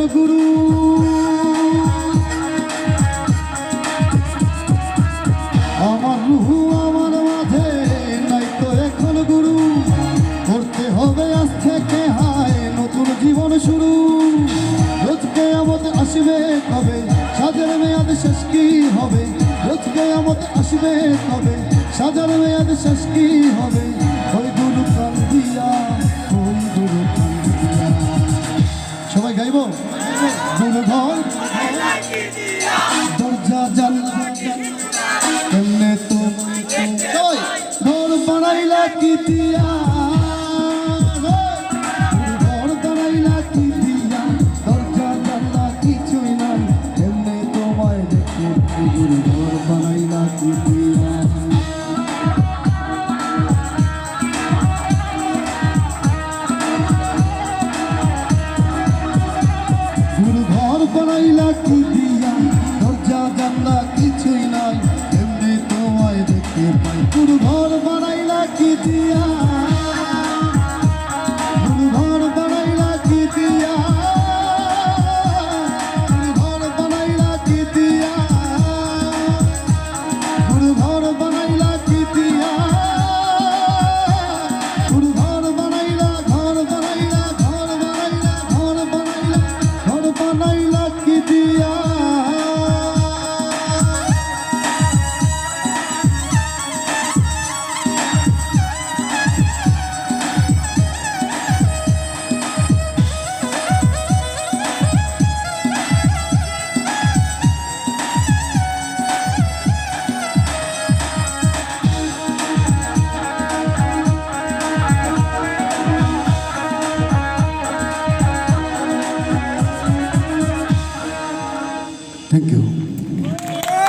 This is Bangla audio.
গুরু আমার রুহু আমার মাঝে নাই তো এখন গুরু করতে হবে আজ থেকে হায় নতুন জীবন শুরু রোজকে আমাদের আসবে কবে সাজার মেয়াদ শেষ কি হবে রোজকে আমাদের আসবে কবে সাজার মেয়াদ শেষ কি হবে ওই গুরু প্রাণ দিয়া ওই গুরু প্রাণ দিয়া সবাই গাইব গুরু ঘর দরজা জানলা কেমনে তো ঘর বানাইলা কি দিয়া ঘর বানাইলা কি দিয়া দরজা জানলা কিছুই নাই কেমনে তোমায় দেখে গুরু ঘর বানাইলা কি দিয়া গুরু ঘর বানাইলা কি দিয়া দরজা জানলা কিছুই নাই এমনি তোমায় দেখতে পাই গুরু ঘর বানাইলা কি দিয়া